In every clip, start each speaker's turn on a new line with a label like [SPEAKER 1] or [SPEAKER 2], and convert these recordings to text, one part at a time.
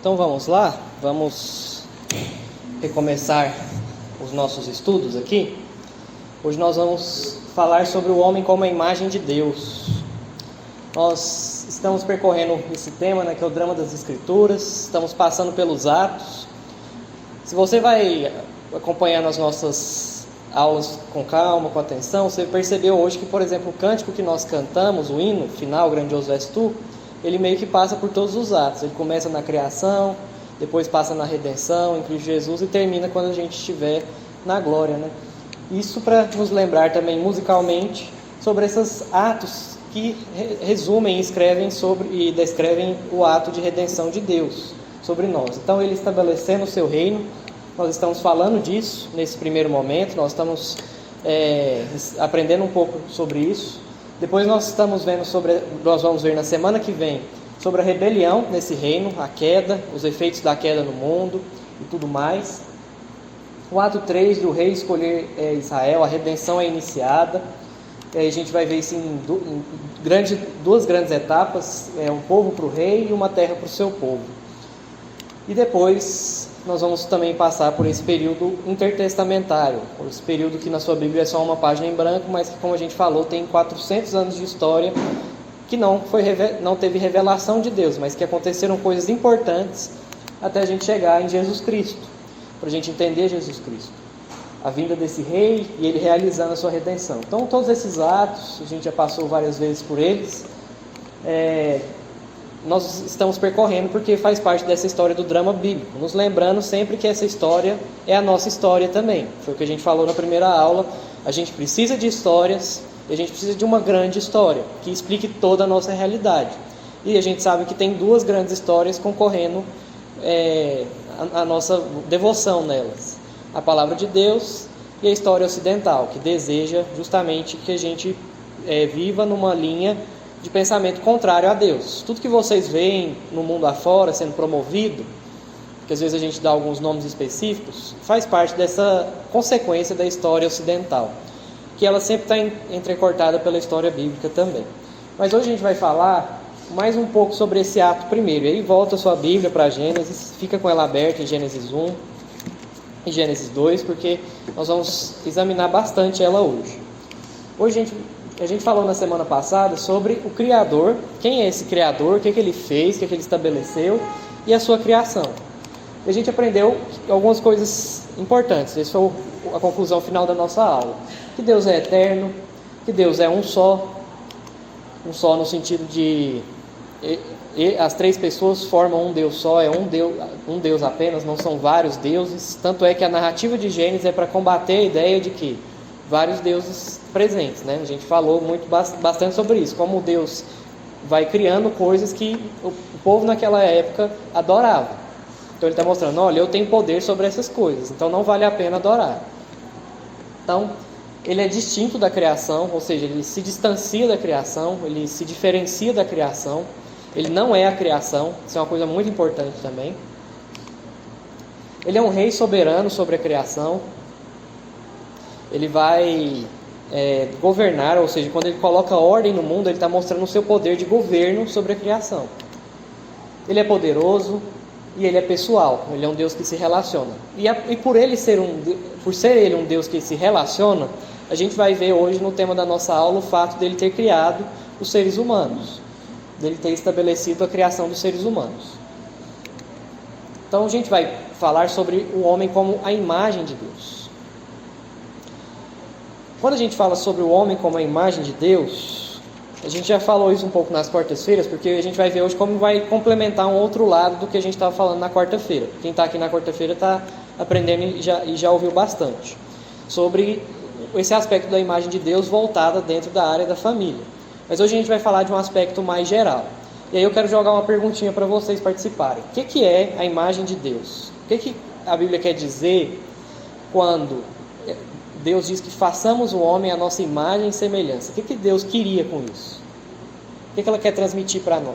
[SPEAKER 1] Então vamos lá, vamos recomeçar os nossos estudos aqui. Hoje nós vamos falar sobre o homem como a imagem de Deus. Nós estamos percorrendo esse tema, que é o drama das Escrituras, estamos passando pelos Atos. Se você vai acompanhando as nossas aulas com calma, com atenção, você percebeu hoje que, por exemplo, o cântico que nós cantamos, o hino final, Grandioso És Tu, ele meio que passa por todos os atos. Ele começa na criação, depois passa na redenção, em Cristo Jesus, e termina quando a gente estiver na glória, Isso para nos lembrar também musicalmente sobre esses atos que resumem, escrevem sobre e descrevem o ato de redenção de Deus sobre nós. Então, ele estabelecendo o seu reino, nós estamos falando disso nesse primeiro momento, nós estamos aprendendo um pouco sobre isso. Depois nós vamos ver na semana que vem sobre a rebelião nesse reino, a queda, os efeitos da queda no mundo e tudo mais. O ato 3 do rei escolher Israel, a redenção é iniciada. A gente vai ver isso em duas grandes etapas, um povo para o rei e uma terra para o seu povo. E depois nós vamos também passar por esse período intertestamentário, esse período que na sua Bíblia é só uma página em branco, mas que, como a gente falou, tem 400 anos de história, que não teve revelação de Deus, mas que aconteceram coisas importantes até a gente chegar em Jesus Cristo, para a gente entender Jesus Cristo, a vinda desse rei e ele realizando a sua redenção. Então, todos esses atos, a gente já passou várias vezes por eles, nós estamos percorrendo porque faz parte dessa história do drama bíblico, nos lembrando sempre que essa história é a nossa história também. Foi o que a gente falou na primeira aula. A gente precisa de histórias e a gente precisa de uma grande história que explique toda a nossa realidade. E a gente sabe que tem duas grandes histórias concorrendo a nossa devoção nelas: a palavra de Deus e a história ocidental, que deseja justamente que a gente viva numa linha de pensamento contrário a Deus. Tudo que vocês veem no mundo afora sendo promovido, que às vezes a gente dá alguns nomes específicos, faz parte dessa consequência da história ocidental, que ela sempre está entrecortada pela história bíblica também. Mas hoje a gente vai falar mais um pouco sobre esse ato primeiro. E aí volta a sua Bíblia para Gênesis, fica com ela aberta em Gênesis 1 e Gênesis 2, porque nós vamos examinar bastante ela hoje. Hoje a gente falou na semana passada sobre o Criador, quem é esse Criador, o que ele fez, o que ele estabeleceu e a sua criação. E a gente aprendeu algumas coisas importantes. Essa foi a conclusão final da nossa aula. Que Deus é eterno, que Deus é um só no sentido de as três pessoas formam um Deus só, é um Deus apenas, não são vários deuses. Tanto é que a narrativa de Gênesis é para combater a ideia de que vários deuses presentes, A gente falou bastante sobre isso, como Deus vai criando coisas que o povo naquela época adorava. Então ele está mostrando, olha, eu tenho poder sobre essas coisas, então não vale a pena adorar. Então, ele é distinto da criação, ou seja, ele se distancia da criação, ele se diferencia da criação, ele não é a criação, isso é uma coisa muito importante também. Ele é um rei soberano sobre a criação. Ele vai governar, ou seja, quando ele coloca ordem no mundo, ele está mostrando o seu poder de governo sobre a criação. Ele é poderoso e ele é pessoal, ele é um Deus que se relaciona. E por ser ele um Deus que se relaciona, a gente vai ver hoje no tema da nossa aula o fato dele ter criado os seres humanos, dele ter estabelecido a criação dos seres humanos. Então a gente vai falar sobre o homem como a imagem de Deus. Quando a gente fala sobre o homem como a imagem de Deus, a gente já falou isso um pouco nas quartas-feiras, porque a gente vai ver hoje como vai complementar um outro lado do que a gente estava falando na quarta-feira. Quem está aqui na quarta-feira está aprendendo e já ouviu bastante sobre esse aspecto da imagem de Deus voltada dentro da área da família. Mas hoje a gente vai falar de um aspecto mais geral. E aí eu quero jogar uma perguntinha para vocês participarem. O que é a imagem de Deus? O que a Bíblia quer dizer quando Deus diz que façamos o homem à nossa imagem e semelhança? O que Deus queria com isso? O que ela quer transmitir para nós?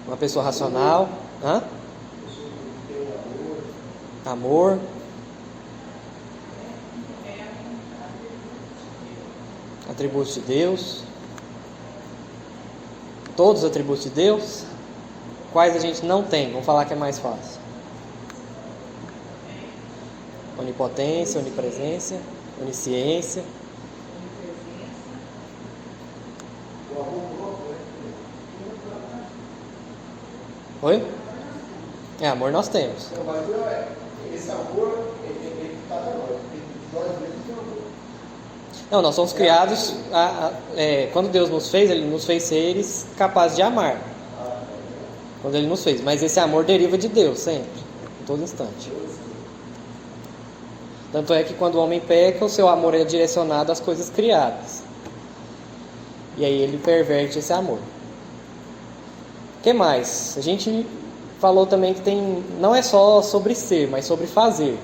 [SPEAKER 1] Uma pessoa racional. Hã? amor, atributos de Deus, todos os atributos de Deus. Quais a gente não tem? Vamos falar que é mais fácil. Onipotência, onipresença, onisciência. Oi? Amor nós temos.
[SPEAKER 2] Esse amor, ele está na nós. Nós mesmos temos amor.
[SPEAKER 1] Não, nós somos criados, quando Deus nos fez, Ele nos fez seres capazes de amar. Quando Ele nos fez. Mas esse amor deriva de Deus, sempre. Em todo instante. Tanto é que quando o homem peca, o seu amor é direcionado às coisas criadas. E aí ele perverte esse amor. O que mais? A gente falou também que não é só sobre ser, mas sobre fazer.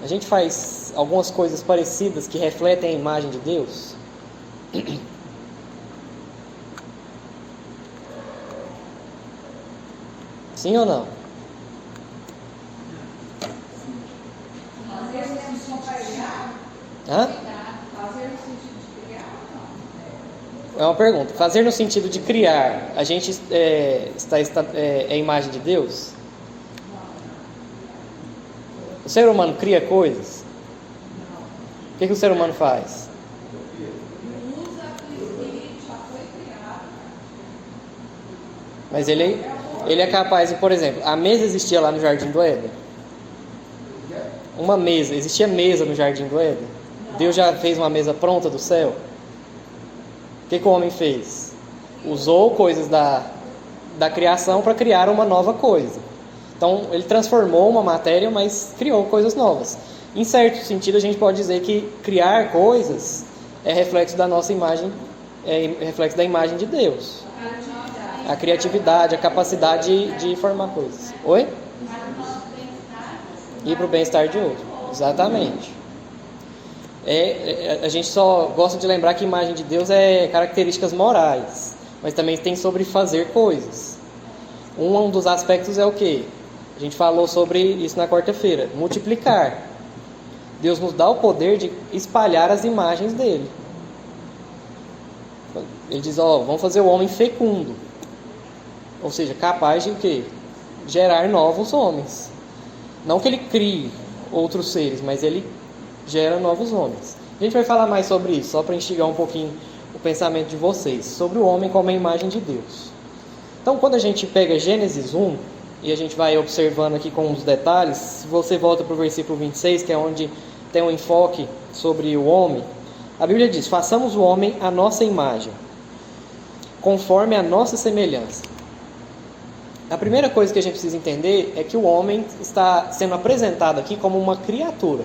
[SPEAKER 1] A gente faz algumas coisas parecidas que refletem a imagem de Deus. Sim ou não? Hã? É uma pergunta. Fazer no sentido de criar, a gente é a imagem de Deus? O ser humano cria coisas? O que o ser humano faz? Mas ele é capaz de, por exemplo, a mesa existia lá no Jardim do Éden? Uma mesa, existia mesa no Jardim do Éden? Deus já fez uma mesa pronta do céu? O que o homem fez? Usou coisas da criação para criar uma nova coisa. Então, ele transformou uma matéria, mas criou coisas novas. Em certo sentido, a gente pode dizer que criar coisas é reflexo da nossa imagem, é reflexo da imagem de Deus. A criatividade, a capacidade de formar coisas. Oi? E para o bem-estar de outro. Exatamente. A gente só gosta de lembrar que a imagem de Deus é características morais, mas também tem sobre fazer coisas. Um dos aspectos é o quê? A gente falou sobre isso na quarta-feira. Multiplicar. Deus nos dá o poder de espalhar as imagens dele. Ele diz, vamos fazer o homem fecundo. Ou seja, capaz de o quê? Gerar novos homens. Não que ele crie outros seres, mas ele gera novos homens. A gente vai falar mais sobre isso, só para instigar um pouquinho o pensamento de vocês, sobre o homem como a imagem de Deus. Então, quando a gente pega Gênesis 1, e a gente vai observando aqui com os detalhes, se você volta para o versículo 26, que é onde tem um enfoque sobre o homem, a Bíblia diz, façamos o homem à nossa imagem, conforme a nossa semelhança. A primeira coisa que a gente precisa entender é que o homem está sendo apresentado aqui como uma criatura.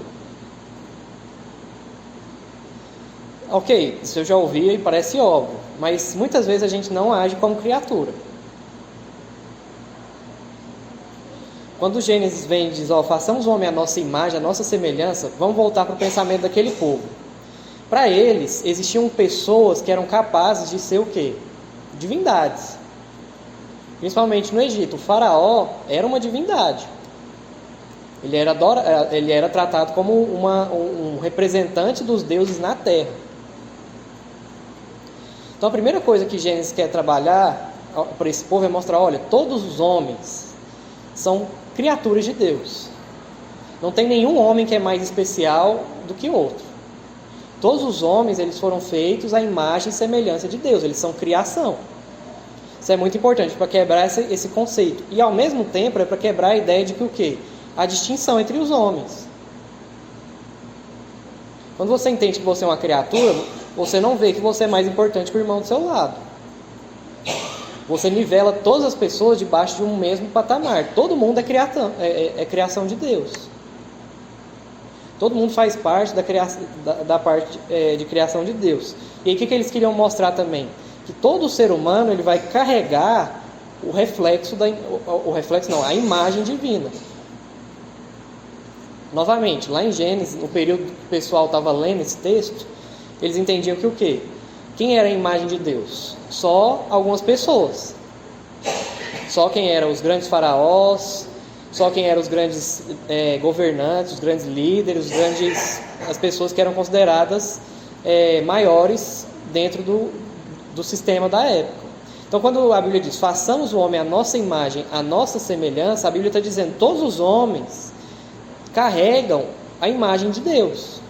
[SPEAKER 1] Ok, isso eu já ouvi e parece óbvio, mas muitas vezes a gente não age como criatura. Quando o Gênesis vem e diz, façamos o homem à nossa imagem, à nossa semelhança, vamos voltar para o pensamento daquele povo. Para eles, existiam pessoas que eram capazes de ser o quê? Divindades. Principalmente no Egito, o faraó era uma divindade. Ele era tratado como um representante dos deuses na terra. Então a primeira coisa que Gênesis quer trabalhar para esse povo é mostrar, olha, todos os homens são criaturas de Deus. Não tem nenhum homem que é mais especial do que outro. Todos os homens, eles foram feitos à imagem e semelhança de Deus. Eles são criação. Isso é muito importante para quebrar esse conceito. E ao mesmo tempo é para quebrar a ideia de que o quê? A distinção entre os homens. Quando você entende que você é uma criatura, você não vê que você é mais importante que o irmão do seu lado. Você nivela todas as pessoas debaixo de um mesmo patamar. Todo mundo é criação de Deus. Todo mundo faz parte da parte de criação de Deus. E aí o que eles queriam mostrar também? Que todo ser humano ele vai carregar a imagem divina. Novamente, lá em Gênesis, no período que o pessoal estava lendo esse texto, eles entendiam que o quê? Quem era a imagem de Deus? Só algumas pessoas. Só quem eram os grandes faraós, só quem eram os grandes governantes, os grandes líderes, as pessoas que eram consideradas maiores dentro do sistema da época. Então, quando a Bíblia diz, façamos o homem à nossa imagem, à nossa semelhança, a Bíblia está dizendo, todos os homens carregam a imagem de Deus.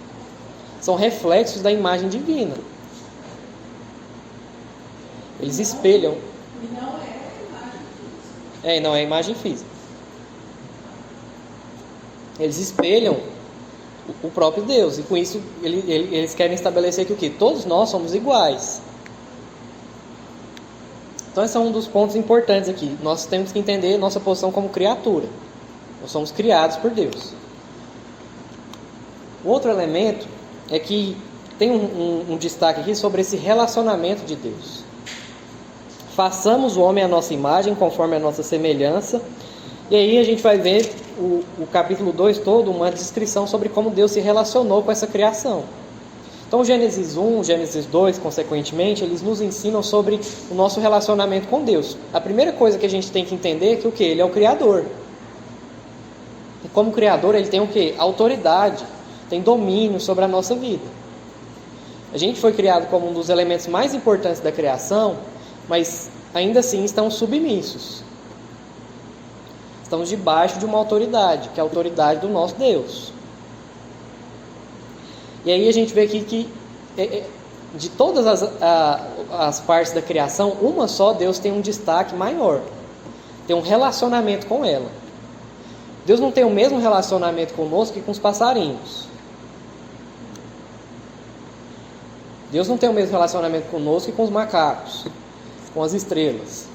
[SPEAKER 1] São reflexos da imagem divina. Eles espelham.
[SPEAKER 3] E não é a imagem física.
[SPEAKER 1] E não é a imagem física. Eles espelham o próprio Deus. E com isso, eles querem estabelecer que o quê? Todos nós somos iguais. Então, esse é um dos pontos importantes aqui. Nós temos que entender nossa posição como criatura. Nós somos criados por Deus. O outro elemento é que tem um destaque aqui sobre esse relacionamento de Deus. Façamos o homem à nossa imagem, conforme a nossa semelhança. E aí a gente vai ver o capítulo 2 todo, uma descrição sobre como Deus se relacionou com essa criação. Então, Gênesis 1, Gênesis 2, consequentemente, eles nos ensinam sobre o nosso relacionamento com Deus. A primeira coisa que a gente tem que entender é que o quê? Ele é o Criador. E como Criador, ele tem o quê? Autoridade, tem domínio sobre a nossa vida. A gente foi criado como um dos elementos mais importantes da criação, mas ainda assim estamos submissos. Estamos debaixo de uma autoridade, que é a autoridade do nosso Deus. E aí a gente vê aqui que de todas as partes da criação, uma só Deus tem um destaque maior. Tem um relacionamento com ela. Deus não tem o mesmo relacionamento conosco que com os passarinhos. Deus não tem o mesmo relacionamento conosco que com os macacos, com as estrelas.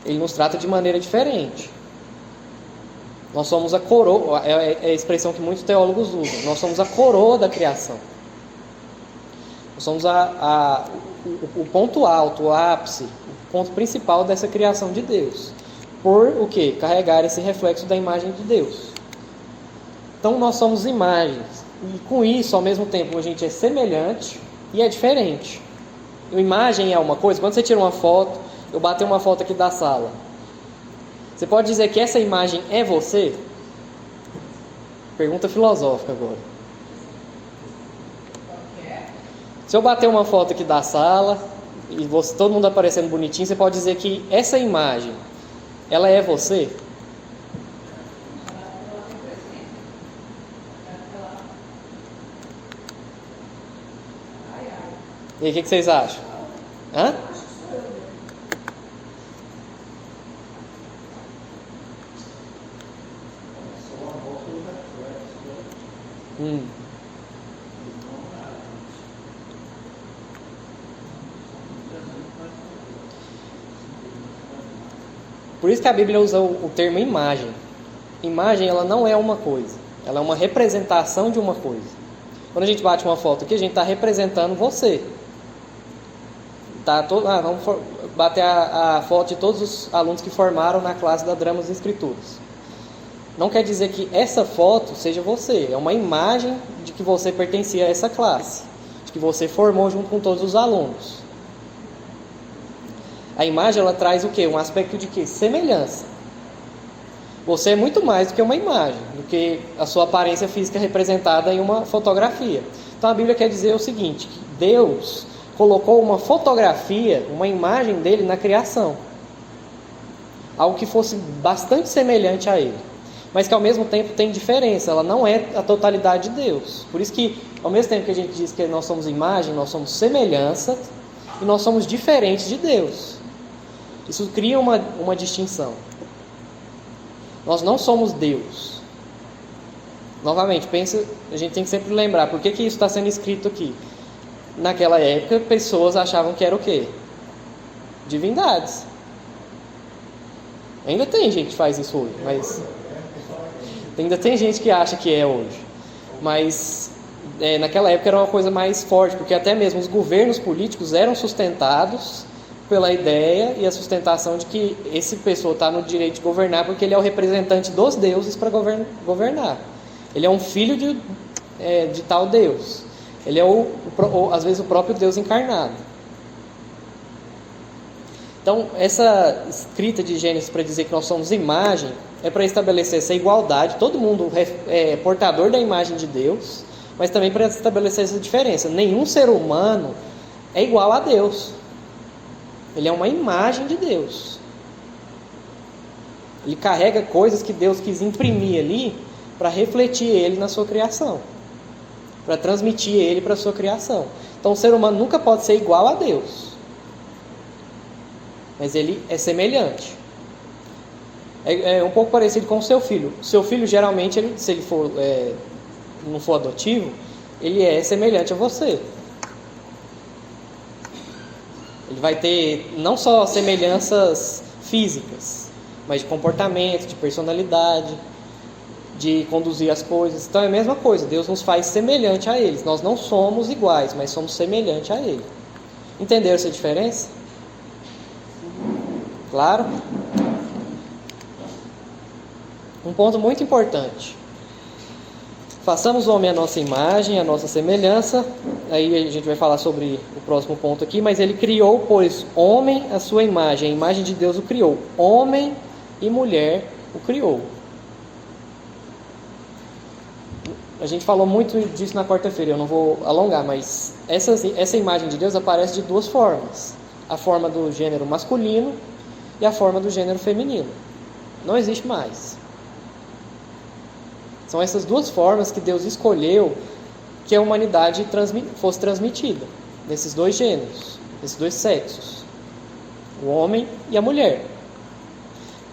[SPEAKER 1] Ele nos trata de maneira diferente. Nós somos a coroa, é a expressão que muitos teólogos usam. Nós somos a coroa da criação. Nós somos o ponto alto, o ápice, o ponto principal dessa criação de Deus. Por o quê? Carregar esse reflexo da imagem de Deus. Então nós somos imagens. E com isso, ao mesmo tempo, a gente é semelhante e é diferente. A imagem é uma coisa. Quando você tira uma foto, eu bati uma foto aqui da sala. Você pode dizer que essa imagem é você? Pergunta filosófica agora. Se eu bater uma foto aqui da sala e todo mundo aparecendo bonitinho, você pode dizer que essa imagem, ela é você? E aí, o que vocês acham? Hã? Por isso que a Bíblia usa o termo imagem. Imagem, ela não é uma coisa. Ela é uma representação de uma coisa. Quando a gente bate uma foto aqui, a gente está representando você. Vamos bater a foto de todos os alunos que formaram na classe da Dramas e Escrituras. Não quer dizer que essa foto seja você. É uma imagem de que você pertencia a essa classe. De que você formou junto com todos os alunos. A imagem, ela traz o quê? Um aspecto de quê? Semelhança. Você é muito mais do que uma imagem, do que a sua aparência física representada em uma fotografia. Então a Bíblia quer dizer o seguinte, que Deus colocou uma fotografia, uma imagem dele na criação. Algo que fosse bastante semelhante a ele. Mas que ao mesmo tempo tem diferença, ela não é a totalidade de Deus. Por isso que, ao mesmo tempo que a gente diz que nós somos imagem, nós somos semelhança e nós somos diferentes de Deus. Isso cria uma distinção. Nós não somos Deus. Novamente, a gente tem que sempre lembrar, por que isso está sendo escrito aqui? Naquela época, pessoas achavam que era o quê? Divindades. Ainda tem gente que faz isso hoje, mas... Ainda tem gente que acha que é hoje. Mas naquela época era uma coisa mais forte, porque até mesmo os governos políticos eram sustentados pela ideia e a sustentação de que esse pessoa está no direito de governar porque ele é o representante dos deuses para governar. Ele é um filho de tal Deus. Ele é às vezes o próprio Deus encarnado. Então, essa escrita de Gênesis para dizer que nós somos imagem é para estabelecer essa igualdade. Todo mundo é portador da imagem de Deus, mas também para estabelecer essa diferença. Nenhum ser humano é igual a Deus. Ele é uma imagem de Deus. Ele carrega coisas que Deus quis imprimir ali para refletir ele na sua criação, para transmitir ele para a sua criação. Então o ser humano nunca pode ser igual a Deus, mas ele é semelhante. É um pouco parecido com o seu filho. O seu filho geralmente, se ele for, não for adotivo, ele é semelhante a você. Ele vai ter não só semelhanças físicas, mas de comportamento, de personalidade, de conduzir as coisas. Então é a mesma coisa, Deus nos faz semelhante a eles. Nós não somos iguais, mas somos semelhante a Ele. Entenderam essa diferença? Claro? Um ponto muito importante. Façamos o homem à nossa imagem, à nossa semelhança. Aí a gente vai falar sobre o próximo ponto aqui. Mas ele criou, pois, homem à sua imagem. A imagem de Deus o criou. Homem e mulher o criou. A gente falou muito disso na quarta-feira, eu não vou alongar, mas essa imagem de Deus aparece de duas formas. A forma do gênero masculino e a forma do gênero feminino. Não existe mais. São essas duas formas que Deus escolheu que a humanidade fosse transmitida. Nesses dois gêneros, nesses dois sexos. O homem e a mulher.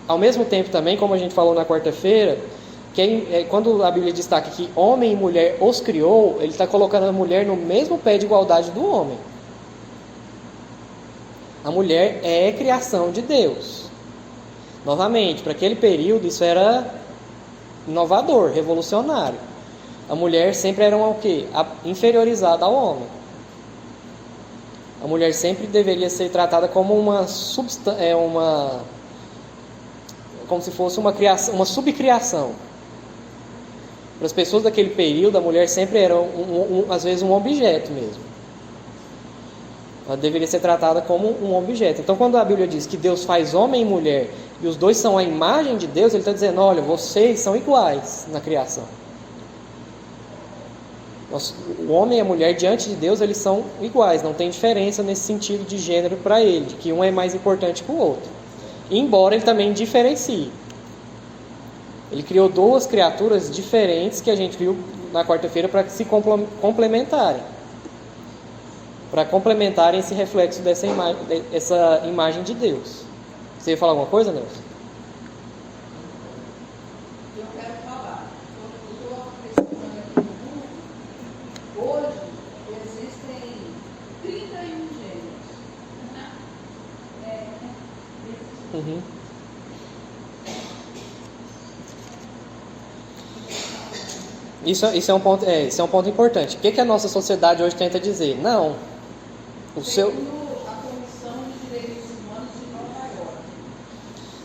[SPEAKER 1] Ao mesmo tempo também, como a gente falou na quarta-feira, quando a Bíblia destaca que homem e mulher os criou, ele está colocando a mulher no mesmo pé de igualdade do homem. A mulher é criação de Deus. Novamente, para aquele período isso era inovador, revolucionário. A mulher sempre era o quê? Inferiorizada ao homem. A mulher sempre deveria ser tratada como como se fosse uma subcriação. Para as pessoas daquele período, a mulher sempre era, às vezes, um objeto mesmo. Ela deveria ser tratada como um objeto. Então, quando a Bíblia diz que Deus faz homem e mulher, e os dois são a imagem de Deus, Ele está dizendo, olha, vocês são iguais na criação. O homem e a mulher, diante de Deus, eles são iguais. Não tem diferença nesse sentido de gênero para ele, de que um é mais importante que o outro. Embora ele também diferencie. Ele criou duas criaturas diferentes que a gente viu na quarta-feira para se complementarem. Para complementarem esse reflexo dessa imagem de Deus. Você ia falar alguma coisa, Nelson?
[SPEAKER 3] Eu quero falar. Eu estou pesquisando aqui no Google. Hoje existem 31 gêneros.
[SPEAKER 1] Uhum. Isso é um ponto importante. O que a nossa sociedade hoje tenta dizer? Não.
[SPEAKER 3] Segundo a Comissão de Direitos Humanos de Nova York.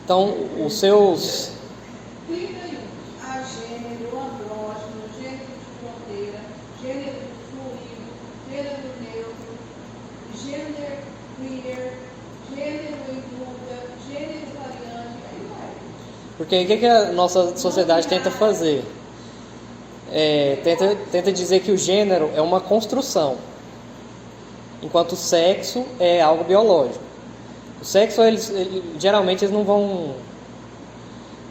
[SPEAKER 1] Então, os seus...
[SPEAKER 3] 31. Agênero, andrógeno, gênero de fronteira, gênero fluido, gênero neutro, gênero queer, gênero em dúvida, gênero variante, aí vai.
[SPEAKER 1] Porque o que a nossa sociedade tenta fazer? Tenta dizer que o gênero é uma construção, enquanto o sexo é algo biológico. O sexo, geralmente, eles não vão,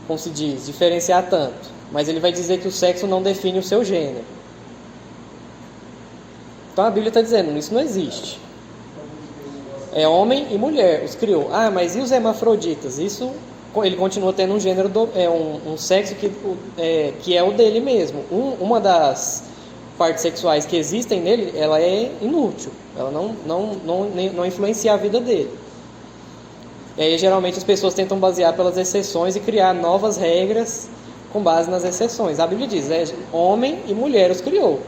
[SPEAKER 1] como se diz, diferenciar tanto. Mas ele vai dizer que o sexo não define o seu gênero. Então a Bíblia está dizendo, isso não existe. É homem e mulher, os criou. Ah, mas e os hermafroditas? Isso, ele continua tendo um gênero, um sexo que é o dele mesmo. Uma das partes sexuais que existem nele, ela é inútil. Ela não influencia a vida dele. E aí, geralmente, as pessoas tentam basear pelas exceções e criar novas regras com base nas exceções. A Bíblia diz, homem e mulher os criou.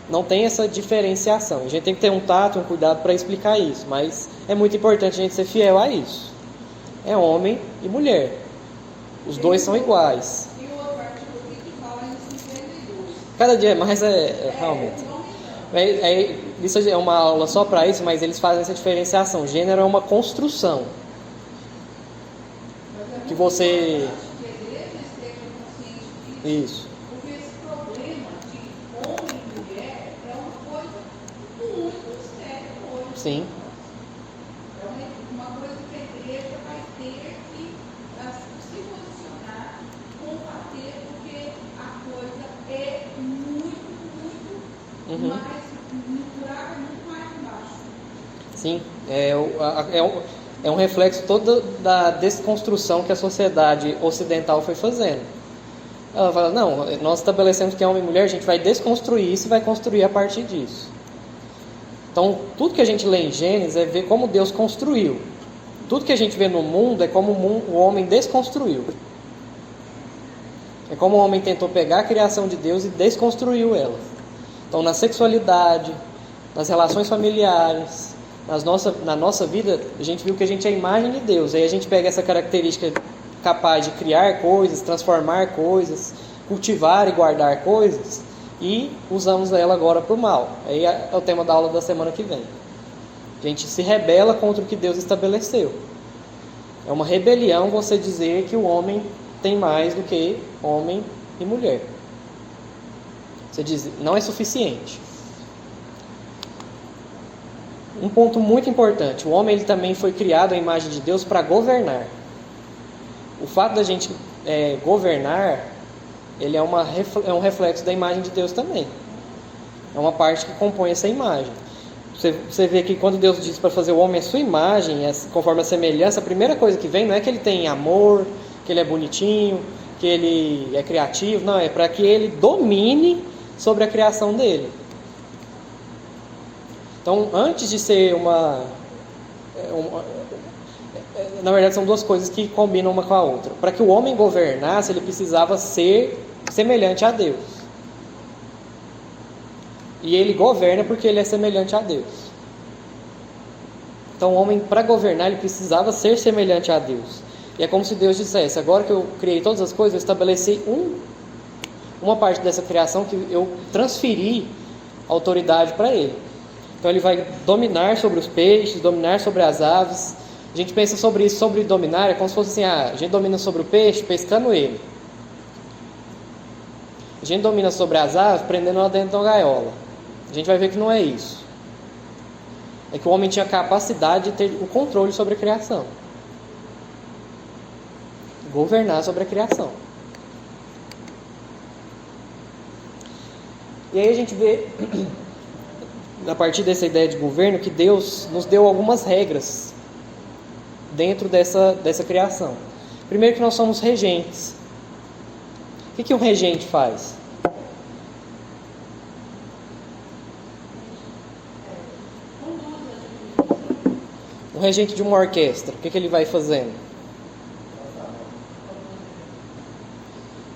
[SPEAKER 1] Não tem essa diferenciação. A gente tem que ter um tato, um cuidado para explicar isso. Mas é muito importante a gente ser fiel a isso. É homem e mulher. Os dois são iguais.
[SPEAKER 3] E o outro artigo aqui que fala em 52.
[SPEAKER 1] Cada dia mais realmente. isso é uma aula só para isso, mas eles fazem essa diferenciação. Gênero é uma construção. Que você...
[SPEAKER 3] Que a igreja esteja consciente disso.
[SPEAKER 1] Isso.
[SPEAKER 3] Porque esse problema de homem e mulher é uma coisa muito séria hoje.
[SPEAKER 1] Sim.
[SPEAKER 3] É uma coisa que a igreja vai ter que se posicionar, combater, porque a coisa é muito mais, o buraco é muito mais embaixo.
[SPEAKER 1] Sim. É um reflexo todo da desconstrução que a sociedade ocidental foi fazendo. Ela fala, não, nós estabelecemos que é homem e mulher, a gente vai desconstruir isso e vai construir a partir disso. Então, tudo que a gente lê em Gênesis é ver como Deus construiu. Tudo que a gente vê no mundo é como o homem desconstruiu. É como o homem tentou pegar a criação de Deus e desconstruiu ela. Então, na sexualidade, nas relações familiares, na nossa vida, a gente viu que a gente é a imagem de Deus. Aí a gente pega essa característica capaz de criar coisas, transformar coisas, cultivar e guardar coisas, e usamos ela agora para o mal. Aí é o tema da aula da semana que vem. A gente se rebela contra o que Deus estabeleceu. É uma rebelião você dizer que o homem tem mais do que homem e mulher. Você diz, não é suficiente. Um ponto muito importante, o homem ele também foi criado à imagem de Deus para governar. O fato da gente governar, ele é um reflexo da imagem de Deus também. É uma parte que compõe essa imagem. Você vê que quando Deus diz para fazer o homem a sua imagem, conforme a semelhança, a primeira coisa que vem não é que ele tem amor, que ele é bonitinho, que ele é criativo, não, é para que ele domine sobre a criação dele. Então, antes de ser na verdade, são duas coisas que combinam uma com a outra. Para que o homem governasse, ele precisava ser semelhante a Deus. E ele governa porque ele é semelhante a Deus. Então, o homem, para governar, ele precisava ser semelhante a Deus. E é como se Deus dissesse, agora que eu criei todas as coisas, eu estabeleci uma parte dessa criação que eu transferi autoridade para ele. Então ele vai dominar sobre os peixes, dominar sobre as aves. A gente pensa sobre isso, sobre dominar, é como se fosse assim, a gente domina sobre o peixe, pescando ele. A gente domina sobre as aves, prendendo ela dentro de uma gaiola. A gente vai ver que não é isso. É que o homem tinha capacidade de ter o controle sobre a criação. Governar sobre a criação. E aí a gente vê, a partir dessa ideia de governo, que Deus nos deu algumas regras dentro dessa criação. Primeiro que nós somos regentes. O que um regente faz? Um regente de uma orquestra, o que ele vai fazendo?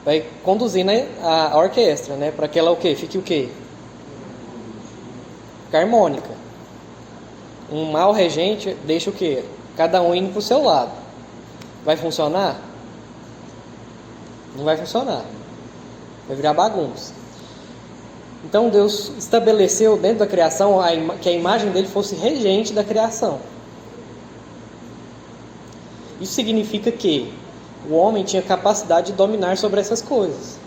[SPEAKER 1] Vai conduzindo a orquestra, né? Para que ela fique o quê? Fique harmônica. Um mau regente deixa o quê? Cada um indo para o seu lado. Vai funcionar? Não vai funcionar. Vai virar bagunça. Então Deus estabeleceu dentro da criação que a imagem dele fosse regente da criação. Isso significa que o homem tinha capacidade de dominar sobre essas coisas.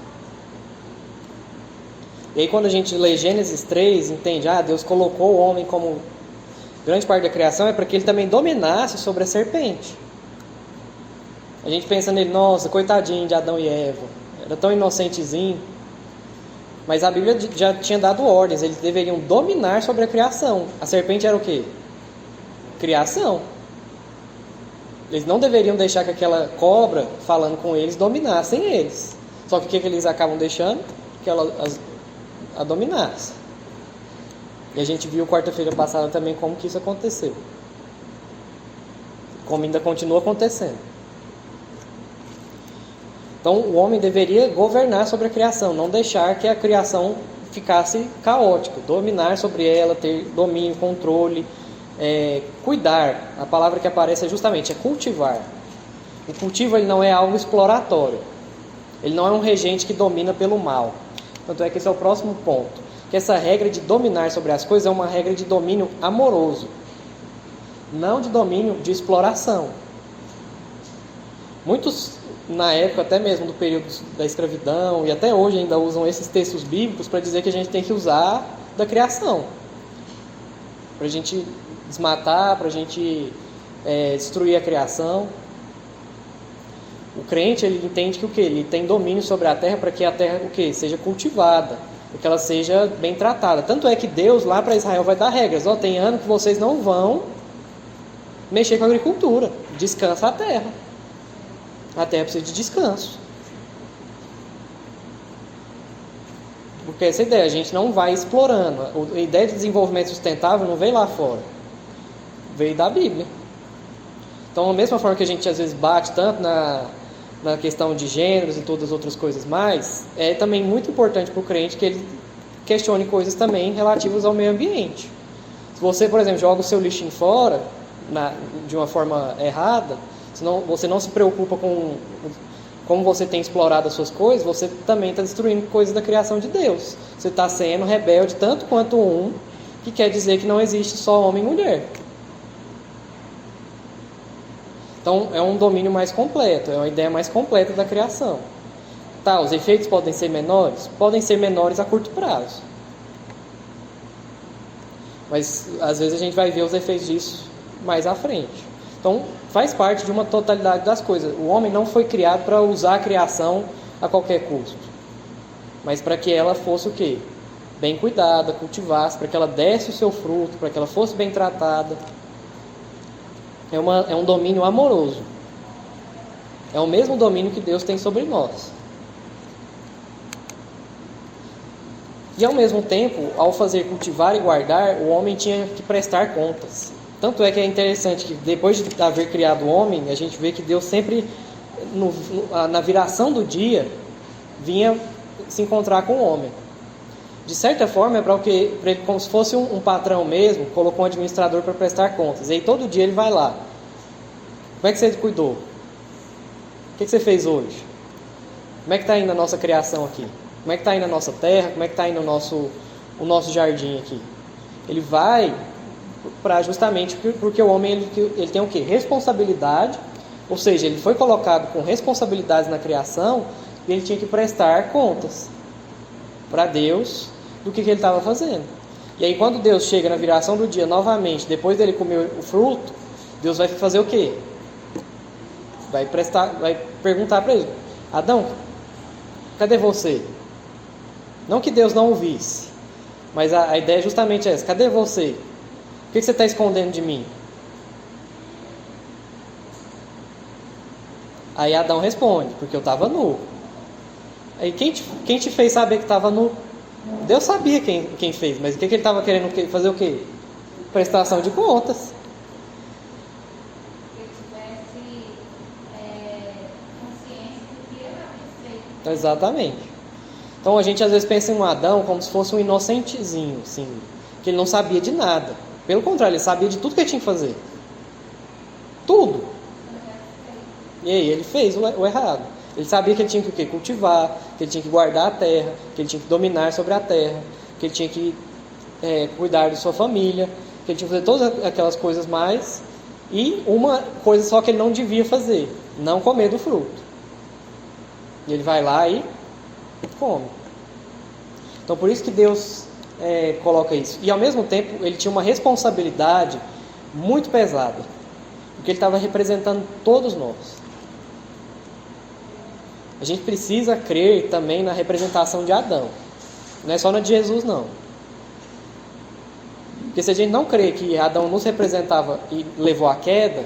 [SPEAKER 1] E aí quando a gente lê Gênesis 3, entende, Deus colocou o homem como grande parte da criação, é para que ele também dominasse sobre a serpente. A gente pensa nele, nossa, coitadinho de Adão e Eva, era tão inocentezinho. Mas a Bíblia já tinha dado ordens, eles deveriam dominar sobre a criação. A serpente era o quê? Criação. Eles não deveriam deixar que aquela cobra, falando com eles, dominassem eles. Só que o que eles acabam deixando? Que ela a dominasse. E a gente viu quarta-feira passada também como que isso aconteceu. Como ainda continua acontecendo. Então o homem deveria governar sobre a criação, não deixar que a criação ficasse caótica, dominar sobre ela, ter domínio, controle, cuidar. A palavra que aparece é cultivar. O cultivo ele não é algo exploratório, ele não é um regente que domina pelo mal. Tanto é que esse é o próximo ponto. que essa regra de dominar sobre as coisas é uma regra de domínio amoroso, não de domínio de exploração. Muitos, na época até mesmo do período da escravidão, e até hoje ainda usam esses textos bíblicos para dizer que a gente tem que usar da criação, para a gente desmatar, para a gente destruir a criação. O crente, ele entende que o quê? Ele tem domínio sobre a terra para que a terra, o quê? Seja cultivada, para que ela seja bem tratada. Tanto é que Deus lá para Israel vai dar regras. Tem ano que vocês não vão mexer com a agricultura. Descansa a terra. A terra precisa de descanso. Porque essa ideia, a gente não vai explorando. A ideia de desenvolvimento sustentável não veio lá fora. Veio da Bíblia. Então, da mesma forma que a gente às vezes bate tanto na questão de gêneros e todas as outras coisas mais, é também muito importante para o crente que ele questione coisas também relativas ao meio ambiente. Se você, por exemplo, joga o seu lixinho fora de uma forma errada, você não se preocupa com como você tem explorado as suas coisas, você também está destruindo coisas da criação de Deus. Você está sendo rebelde tanto quanto que quer dizer que não existe só homem e mulher. Então, é um domínio mais completo, é uma ideia mais completa da criação. Tá, os efeitos podem ser menores? Podem ser menores a curto prazo. Mas, às vezes, a gente vai ver os efeitos disso mais à frente. Então, faz parte de uma totalidade das coisas. O homem não foi criado para usar a criação a qualquer custo. Mas para que ela fosse o quê? Bem cuidada, cultivasse, para que ela desse o seu fruto, para que ela fosse bem tratada. É um domínio amoroso. É o mesmo domínio que Deus tem sobre nós. E ao mesmo tempo, ao fazer cultivar e guardar, o homem tinha que prestar contas. Tanto é que é interessante que depois de haver criado o homem, a gente vê que Deus sempre, na viração do dia, vinha se encontrar com o homem. De certa forma, é para ele, como se fosse um patrão mesmo, colocou um administrador para prestar contas. E aí todo dia ele vai lá. Como é que você cuidou? O que você fez hoje? Como é que está indo a nossa criação aqui? Como é que está indo a nossa terra? Como é que está indo o nosso jardim aqui? Ele vai para justamente porque o homem ele tem o quê? Responsabilidade, ou seja, ele foi colocado com responsabilidades na criação e ele tinha que prestar contas para Deus do que ele estava fazendo. E aí quando Deus chega na viração do dia novamente, depois dele comer o fruto, Deus vai fazer o quê? Vai perguntar para ele: Adão, cadê você? Não que Deus não o visse, mas a ideia é justamente essa: cadê você? O que você está escondendo de mim? Aí Adão responde: porque eu estava nu. Aí quem te fez saber que estava nu? Deus sabia quem fez, mas o que ele estava querendo fazer? O quê? Prestação de contas. Exatamente. Então a gente às vezes pensa em um Adão como se fosse um inocentezinho, assim, que ele não sabia de nada. Pelo contrário, ele sabia de tudo que ele tinha que fazer. Tudo. E aí ele fez o errado. Ele sabia que ele tinha que o quê? Cultivar, que ele tinha que guardar a terra, que ele tinha que dominar sobre a terra, que ele tinha que cuidar de sua família, que ele tinha que fazer todas aquelas coisas mais. E uma coisa só que ele não devia fazer: não comer do fruto. E ele vai lá e come. Então por isso que Deus coloca isso. E ao mesmo tempo ele tinha uma responsabilidade muito pesada, porque ele estava representando todos nós. A gente precisa crer também na representação de Adão. Não é só na de Jesus, não. Porque se a gente não crê que Adão nos representava e levou à queda,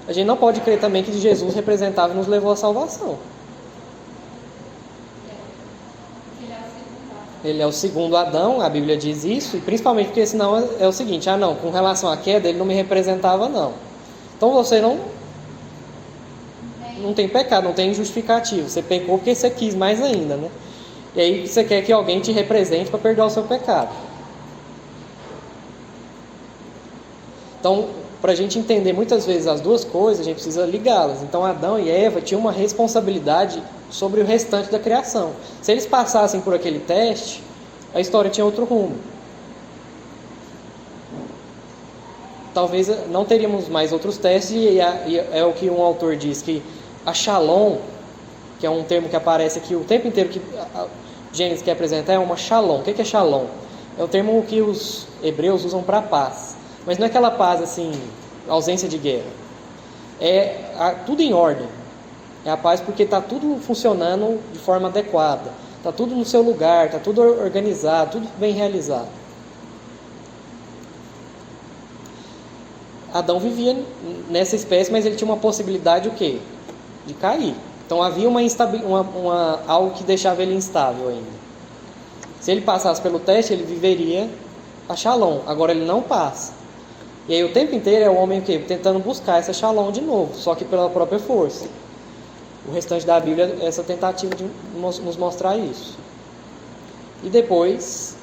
[SPEAKER 1] a gente não pode crer também que Jesus representava e nos levou à salvação. Ele é o segundo Adão, a Bíblia diz isso, e principalmente porque senão é o seguinte: não, com relação à queda ele não me representava, não. Então você não tem pecado, não tem justificativo. Você pecou porque você quis mais ainda, né? E aí você quer que alguém te represente para perdoar o seu pecado. Então, para a gente entender muitas vezes as duas coisas, a gente precisa ligá-las. Então Adão e Eva tinham uma responsabilidade sobre o restante da criação. Se eles passassem por aquele teste, a história tinha outro rumo. Talvez não teríamos mais outros testes, e é o que um autor diz, que a shalom, que é um termo que aparece aqui o tempo inteiro que Gênesis quer apresentar, é uma shalom. O que é shalom? É o termo que os hebreus usam para paz. Mas não é aquela paz assim, ausência de guerra. Tudo em ordem. É a paz porque está tudo funcionando de forma adequada. Está tudo no seu lugar, está tudo organizado, tudo bem realizado. Adão vivia nessa espécie, mas ele tinha uma possibilidade o quê? De cair. Então havia algo que deixava ele instável ainda. Se ele passasse pelo teste, ele viveria a shalom. Agora ele não passa. E aí o tempo inteiro é o homem o quê? Tentando buscar essa shalom de novo, só que pela própria força. O restante da Bíblia é essa tentativa de nos mostrar isso. E depois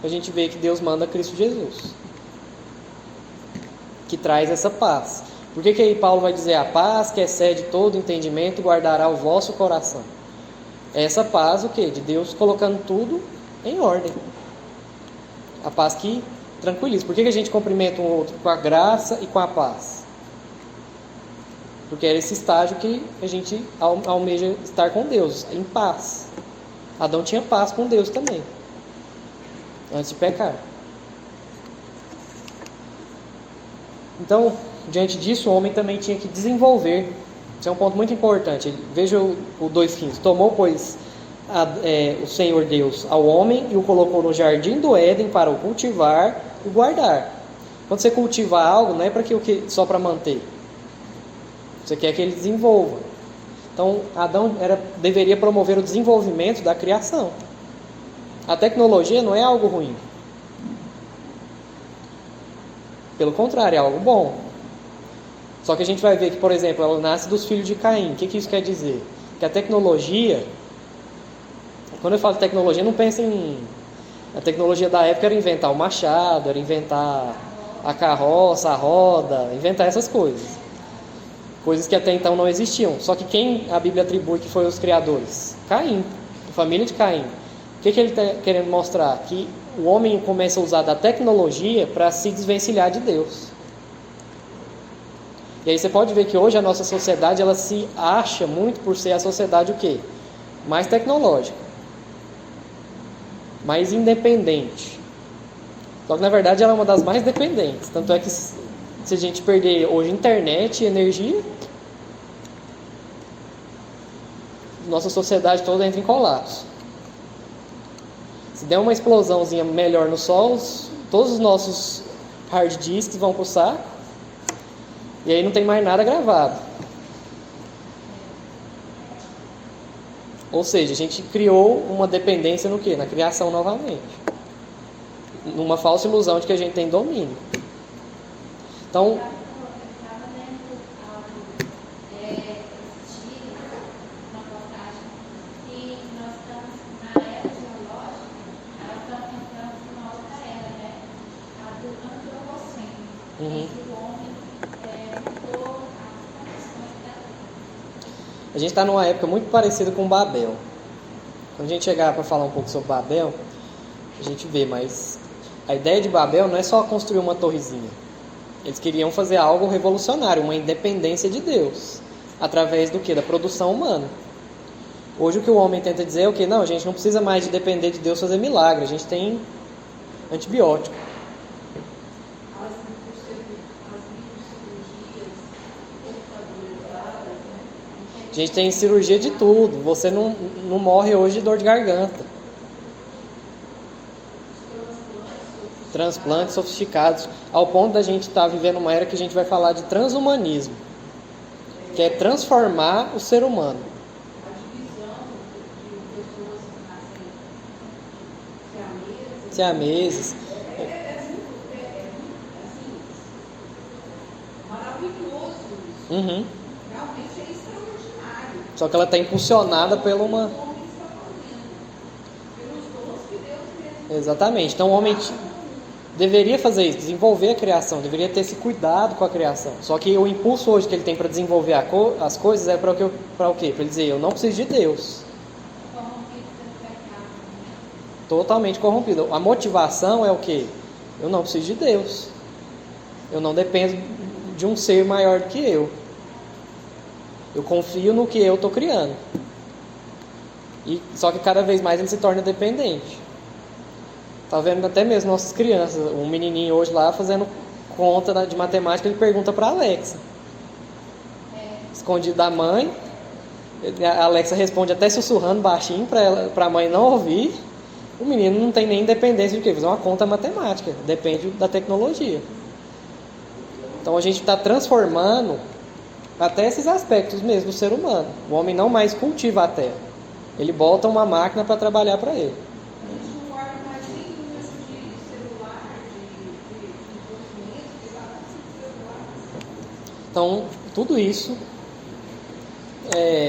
[SPEAKER 1] a gente vê que Deus manda Cristo Jesus, que traz essa paz. Por que aí Paulo vai dizer: a paz que excede todo entendimento guardará o vosso coração? É essa paz o quê? De Deus colocando tudo em ordem. A paz que tranquiliza. Por que a gente cumprimenta um outro com a graça e com a paz? Porque era esse estágio que a gente almeja estar com Deus, em paz. Adão tinha paz com Deus também, antes de pecar. Então, diante disso, o homem também tinha que desenvolver. Isso é um ponto muito importante. Veja o 2,15. Tomou, pois, o Senhor Deus ao homem e o colocou no jardim do Éden para o cultivar e guardar. Quando você cultiva algo, não é só para manter. Você quer que ele desenvolva. Então, Adão deveria promover o desenvolvimento da criação. A tecnologia não é algo ruim. Pelo contrário, é algo bom. Só que a gente vai ver que, por exemplo, ela nasce dos filhos de Caim. O que isso quer dizer? Que a tecnologia... Quando eu falo de tecnologia, não pense em... A tecnologia da época era inventar o machado, era inventar a carroça, a roda, inventar essas coisas. Coisas que até então não existiam. Só que quem a Bíblia atribui que foi os criadores? Caim, a família de Caim. O que ele está querendo mostrar? Que o homem começa a usar da tecnologia para se desvencilhar de Deus. E aí você pode ver que hoje a nossa sociedade, ela se acha muito por ser a sociedade o quê? Mais tecnológica, mais independente. Só que na verdade ela é uma das mais dependentes. Tanto é que se a gente perder hoje internet e energia, nossa sociedade toda entra em colapso. Se der uma explosãozinha melhor no sol, todos os nossos hard disks vão pro saco. E aí não tem mais nada gravado. Ou seja, a gente criou uma dependência no quê? Na criação novamente. Numa falsa ilusão de que a gente tem domínio. Então... A gente está numa época muito parecida com Babel. Quando a gente chegar para falar um pouco sobre Babel, a gente vê, mas a ideia de Babel não é só construir uma torrezinha. Eles queriam fazer algo revolucionário, uma independência de Deus, através do quê? Da produção humana. Hoje o que o homem tenta dizer é o quê? Não, a gente não precisa mais de depender de Deus fazer milagre, a gente tem antibiótico. A gente tem cirurgia de tudo. Você não morre hoje de dor de garganta. Transplantes sofisticados. Ao ponto da gente estar vivendo uma era que a gente vai falar de transhumanismo, que é transformar o ser humano. Siameses. Maravilhoso. Só que ela está impulsionada pela uma... Exatamente. Então o homem deveria fazer isso, desenvolver a criação, deveria ter esse cuidado com a criação. Só que o impulso hoje que ele tem para desenvolver as coisas é para o quê? Para ele dizer, eu não preciso de Deus. Totalmente corrompido. A motivação é o quê? Eu não preciso de Deus. Eu não dependo de um ser maior do que eu. Eu confio no que eu estou criando. Só que cada vez mais ele se torna dependente. Tá vendo até mesmo nossas crianças. Um menininho hoje lá fazendo conta de matemática, ele pergunta para a Alexa. Escondido da mãe. A Alexa responde até sussurrando baixinho para a mãe não ouvir. O menino não tem nem independência de quê? Fazer uma conta matemática. Depende da tecnologia. Então a gente está transformando até esses aspectos mesmo do ser humano. O homem não mais cultiva a terra. Ele bota uma máquina para trabalhar para ele.
[SPEAKER 3] A gente não guarda mais nenhum uso de celular, de documento, de celular.
[SPEAKER 1] Então, tudo isso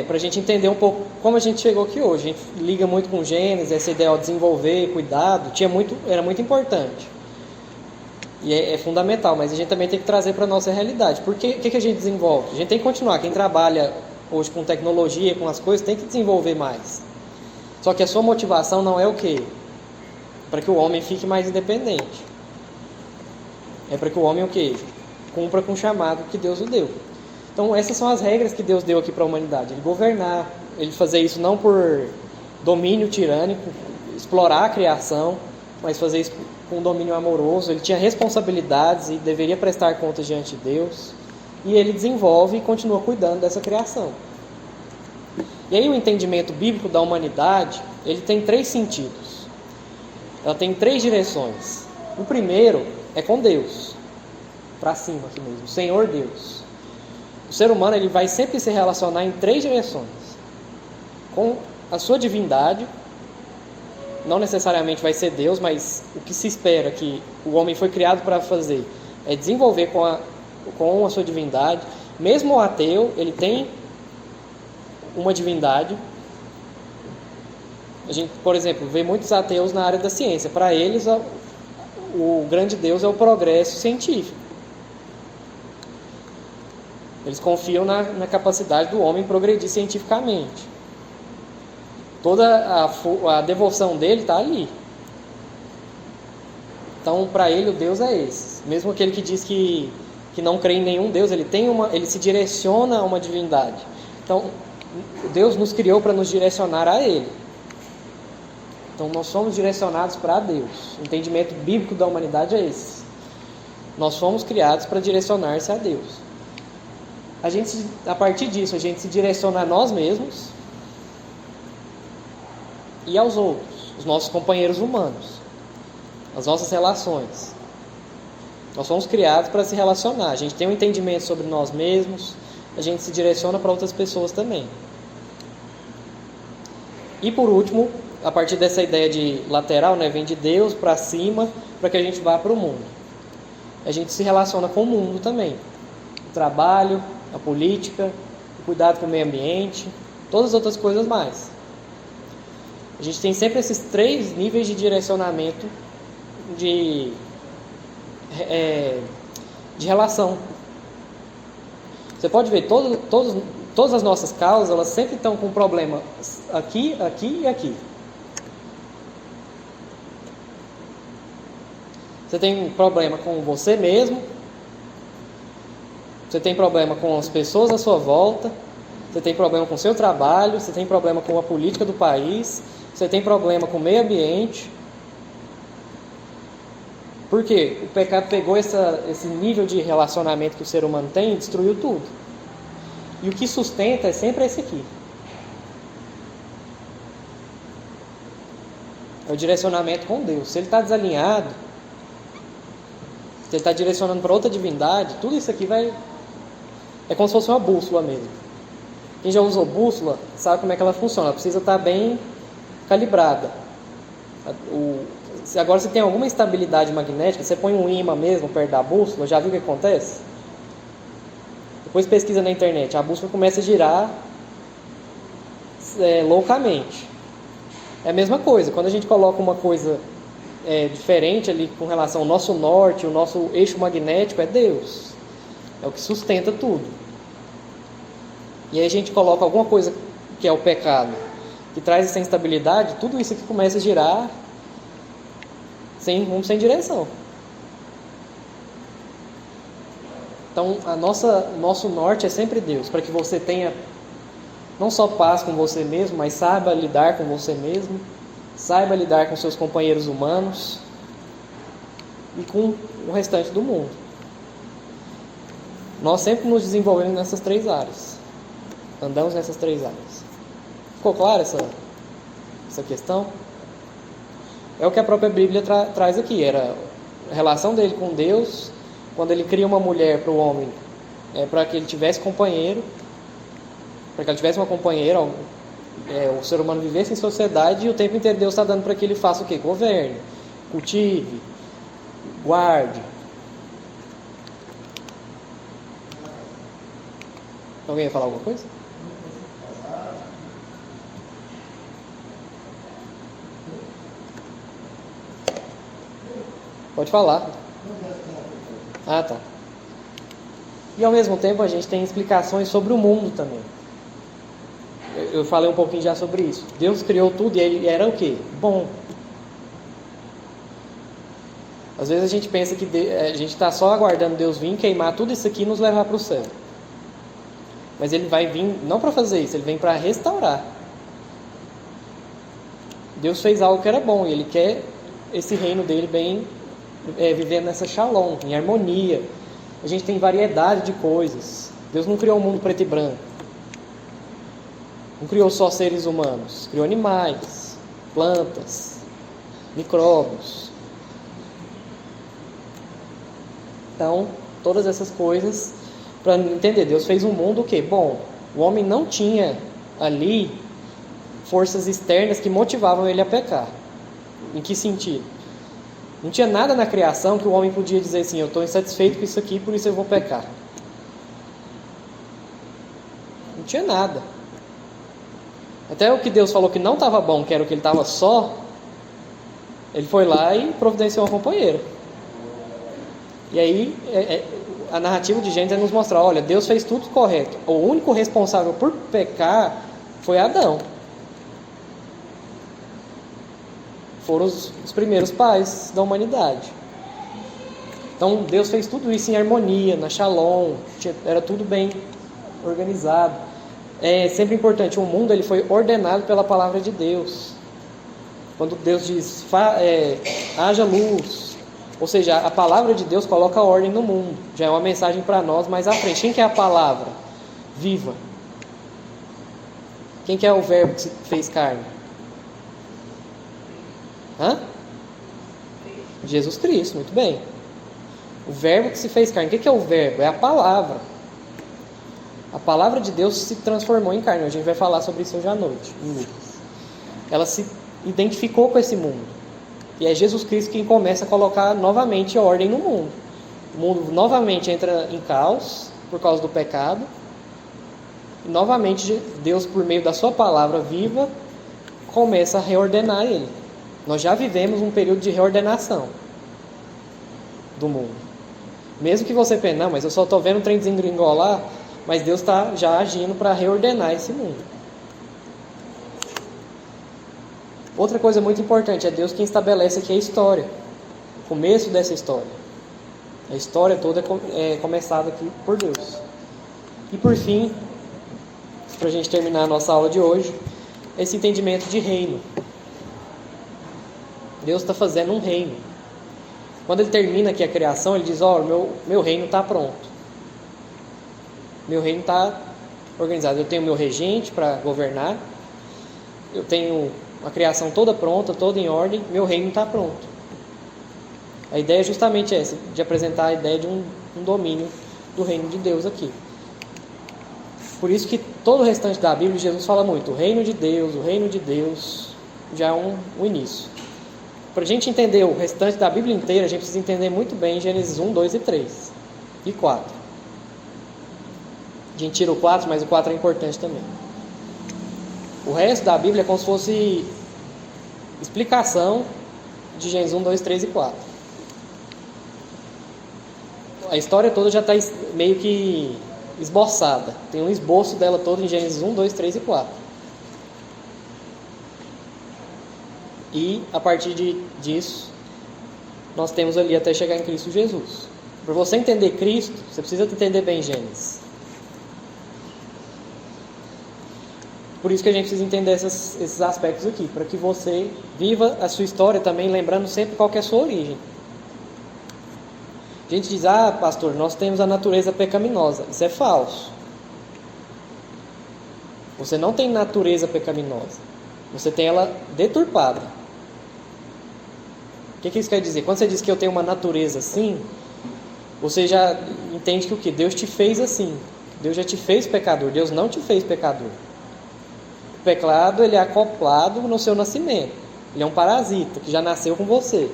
[SPEAKER 1] para a gente entender um pouco como a gente chegou aqui hoje. A gente liga muito com Gênesis, essa ideia de desenvolver, cuidado, era muito importante. E é fundamental, mas a gente também tem que trazer para a nossa realidade. Porque o que a gente desenvolve? A gente tem que continuar. Quem trabalha hoje com tecnologia, com as coisas, tem que desenvolver mais. Só que a sua motivação não é o quê? Para que o homem fique mais independente. É para que o homem o quê? Cumpra com o chamado que Deus o deu. Então essas são as regras que Deus deu aqui para a humanidade. Ele governar, ele fazer isso não por domínio tirânico, explorar a criação, mas fazer isso com um domínio amoroso. Ele tinha responsabilidades e deveria prestar contas diante de Deus. E ele desenvolve e continua cuidando dessa criação. E aí o entendimento bíblico da humanidade, ele tem 3 sentidos. Ela tem 3 direções. O primeiro é com Deus. Para cima aqui mesmo, o Senhor Deus. O ser humano ele vai sempre se relacionar em 3 direções. Com a sua divindade, não necessariamente vai ser Deus, mas o que se espera que o homem foi criado para fazer é desenvolver com a sua divindade. Mesmo o ateu, ele tem uma divindade. A gente, por exemplo, vê muitos ateus na área da ciência. Para eles, o grande Deus é o progresso científico. Eles confiam na capacidade do homem progredir cientificamente. Toda a devoção dele está ali. Então, para ele, o Deus é esse. Mesmo aquele que diz que não crê em nenhum Deus, ele se direciona a uma divindade. Então, Deus nos criou para nos direcionar a Ele. Então, nós somos direcionados para Deus. O entendimento bíblico da humanidade é esse. Nós fomos criados para direcionar-se a Deus. A partir disso, a gente se direciona a nós mesmos e aos outros, os nossos companheiros humanos, as nossas relações. Nós fomos criados para se relacionar. A gente tem um entendimento sobre nós mesmos, a gente se direciona para outras pessoas também. E por último, a partir dessa ideia de lateral, vem de Deus para cima, para que a gente vá para o mundo. A gente se relaciona com o mundo também. O trabalho, a política, o cuidado com o meio ambiente, todas as outras coisas mais. A gente tem sempre esses 3 níveis de direcionamento de relação. Você pode ver, todas as nossas causas, elas sempre estão com problema aqui, aqui e aqui. Você tem problema com você mesmo, você tem problema com as pessoas à sua volta, você tem problema com o seu trabalho, você tem problema com a política do país, você tem problema com o meio ambiente. Por quê? O pecado pegou esse nível de relacionamento que o ser humano tem e destruiu tudo. E o que sustenta é sempre esse aqui. É o direcionamento com Deus. Se ele está desalinhado, se ele está direcionando para outra divindade, tudo isso aqui é como se fosse uma bússola mesmo. Quem já usou bússola sabe como é que ela funciona. Ela precisa estar bem calibrada. Agora, se tem alguma instabilidade magnética, você põe um ímã mesmo perto da bússola, já viu o que acontece? Depois pesquisa na internet, a bússola começa a girar loucamente. É a mesma coisa, quando a gente coloca uma coisa diferente ali com relação ao nosso norte, o nosso eixo magnético é Deus. É o que sustenta tudo. E aí a gente coloca alguma coisa que é o pecado, que traz essa instabilidade, tudo isso aqui começa a girar sem rumo, sem direção. Então, o nosso norte é sempre Deus, para que você tenha não só paz com você mesmo, mas saiba lidar com você mesmo, saiba lidar com seus companheiros humanos e com o restante do mundo. Nós sempre nos desenvolvemos nessas 3 áreas. Andamos nessas 3 áreas. Ficou clara essa questão? É o que a própria Bíblia traz aqui. Era a relação dele com Deus, quando ele cria uma mulher para o homem, para que ele tivesse companheiro, para que ela tivesse uma companheira, o ser humano vivesse em sociedade, e o tempo inteiro Deus está dando para que ele faça o quê? Governe, cultive, guarde. Alguém ia falar alguma coisa? Pode falar. Ah, tá. E ao mesmo tempo a gente tem explicações sobre o mundo também. Eu falei um pouquinho já sobre isso. Deus criou tudo e ele era o quê? Bom. Às vezes a gente pensa que a gente está só aguardando Deus vir, queimar tudo isso aqui e nos levar para o céu. Mas ele vai vir não para fazer isso, ele vem para restaurar. Deus fez algo que era bom e ele quer esse reino dele bem, vivendo nessa shalom, em harmonia. A gente tem variedade de coisas. Deus não criou um mundo preto e branco. Não criou só seres humanos. Criou animais, plantas, micróbios. Então, todas essas coisas, para entender, Deus fez um mundo o quê? Bom, o homem não tinha ali forças externas que motivavam ele a pecar. Em que sentido? Não tinha nada na criação que o homem podia dizer assim, eu estou insatisfeito com isso aqui, por isso eu vou pecar. Não tinha nada. Até o que Deus falou que não estava bom, que era o que ele estava só, ele foi lá e providenciou uma companheira. E aí, a narrativa de Gênesis é nos mostrar, olha, Deus fez tudo correto. O único responsável por pecar foi Adão. Foram os primeiros pais da humanidade. Então Deus fez tudo isso em harmonia, na shalom, era tudo bem organizado. É sempre importante, o mundo ele foi ordenado pela palavra de Deus. Quando Deus diz, haja luz, ou seja, a palavra de Deus coloca ordem no mundo. Já é uma mensagem para nós mais à frente. Quem que é a palavra viva? Quem que é o verbo que se fez carne? Jesus Cristo, muito bem. O verbo que se fez carne. O que é o verbo? É a palavra. A palavra de Deus se transformou em carne. A gente vai falar sobre isso hoje à noite. Ela se identificou com esse mundo. E é Jesus Cristo quem começa a colocar novamente ordem no mundo. O mundo novamente entra em caos por causa do pecado. E novamente Deus, por meio da sua palavra viva, começa a reordenar ele. Nós já vivemos um período de reordenação do mundo. Mesmo que você pense, não, mas eu só estou vendo um trem desengringolar, mas Deus está já agindo para reordenar esse mundo. Outra coisa muito importante, é Deus quem estabelece aqui a história. O começo dessa história. A história toda é começada aqui por Deus. E por fim, para a gente terminar a nossa aula de hoje, esse entendimento de reino. Deus está fazendo um reino. Quando ele termina aqui a criação, ele diz, meu reino está pronto. Meu reino está organizado. Eu tenho meu regente para governar. Eu tenho a criação toda pronta, toda em ordem. Meu reino está pronto. A ideia é justamente essa, de apresentar a ideia de um domínio do reino de Deus aqui. Por isso que todo o restante da Bíblia, Jesus fala muito, o reino de Deus já é um início. Para a gente entender o restante da Bíblia inteira, a gente precisa entender muito bem Gênesis 1, 2 e 3 e 4. A gente tira o 4, mas o 4 é importante também. O resto da Bíblia é como se fosse explicação de Gênesis 1, 2, 3 e 4. A história toda já está meio que esboçada. Tem um esboço dela toda em Gênesis 1, 2, 3 e 4. E a partir disso, nós temos ali até chegar em Cristo Jesus. Para você entender Cristo, você precisa entender bem Gênesis. Por isso que a gente precisa entender esses aspectos aqui, para que você viva a sua história também, lembrando sempre qual que é a sua origem. A gente diz, pastor, nós temos a natureza pecaminosa. Isso é falso. Você não tem natureza pecaminosa. Você tem ela deturpada. O que isso quer dizer? Quando você diz que eu tenho uma natureza assim, você já entende que o que? Deus te fez assim. Deus já te fez pecador. Deus não te fez pecador. O pecado, ele é acoplado no seu nascimento. Ele é um parasita que já nasceu com você.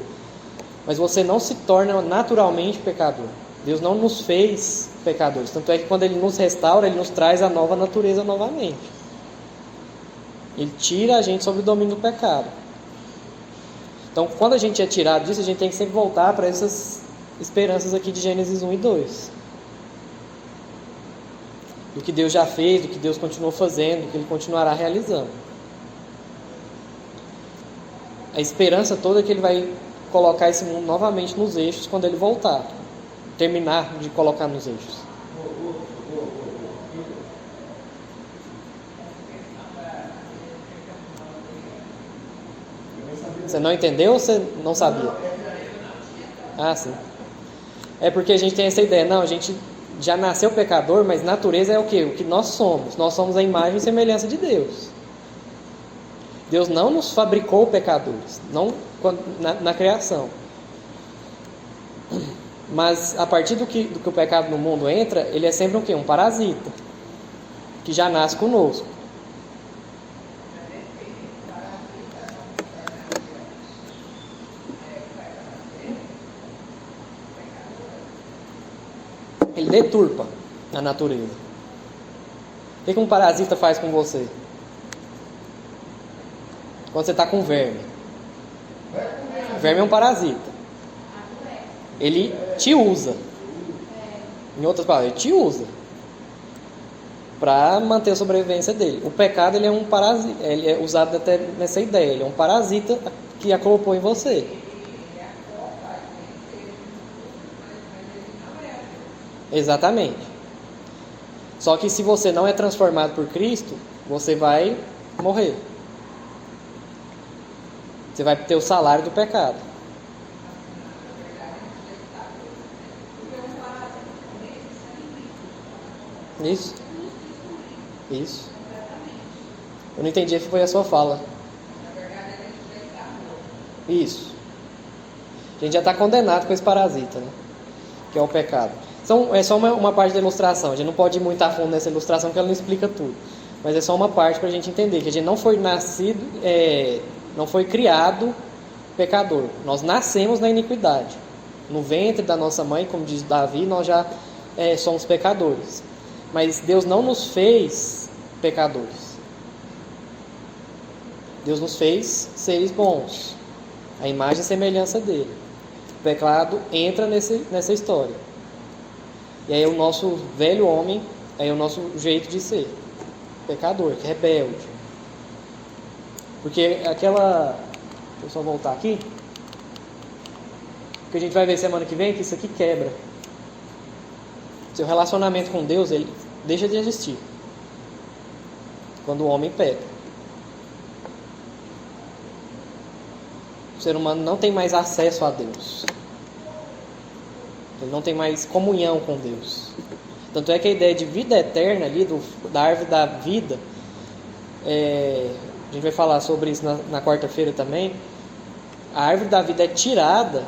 [SPEAKER 1] Mas você não se torna naturalmente pecador. Deus não nos fez pecadores. Tanto é que quando Ele nos restaura, Ele nos traz a nova natureza novamente. Ele tira a gente sob o domínio do pecado. Então, quando a gente é tirado disso, a gente tem que sempre voltar para essas esperanças aqui de Gênesis 1 e 2. Do que Deus já fez, do que Deus continuou fazendo, do que Ele continuará realizando. A esperança toda é que Ele vai colocar esse mundo novamente nos eixos quando Ele voltar. Terminar de colocar nos eixos. Você não entendeu ou você não sabia? Sim. É porque a gente tem essa ideia. Não, a gente já nasceu pecador, mas natureza é o quê? O que nós somos. Nós somos a imagem e semelhança de Deus. Deus não nos fabricou pecadores, não na criação. Mas a partir do que o pecado no mundo entra, ele é sempre o quê? Um parasita, que já nasce conosco. Ele deturpa a natureza. O que um parasita faz com você? Quando você está com verme. O verme é um parasita. Ele te usa. Em outras palavras, ele te usa para manter a sobrevivência dele. O pecado, ele é um parasita. Ele é usado até nessa ideia. Ele é um parasita que acoplou em você. Exatamente. Só que se você não é transformado por Cristo, você vai morrer. Você vai ter o salário do pecado. Isso. Eu não entendi se foi a sua fala. Isso. A gente já está condenado com esse parasita, né? Que é o pecado. Então, é só uma parte da ilustração. A gente não pode ir muito a fundo nessa ilustração, porque ela não explica tudo. Mas é só uma parte para a gente entender que a gente não foi nascido, não foi criado pecador. Nós nascemos na iniquidade. No ventre da nossa mãe, como diz Davi, nós já somos pecadores. Mas Deus não nos fez pecadores. Deus nos fez seres bons. A imagem e semelhança dele. O pecado entra nessa história. E aí o nosso velho homem, é o nosso jeito de ser. Pecador, rebelde. Porque deixa eu só voltar aqui. Porque a gente vai ver semana que vem que isso aqui quebra. Seu relacionamento com Deus, ele deixa de existir. Quando o homem peca. O ser humano não tem mais acesso a Deus. Ele não tem mais comunhão com Deus. Tanto é que a ideia de vida eterna ali, da árvore da vida, a gente vai falar sobre isso na quarta-feira também. A árvore da vida é tirada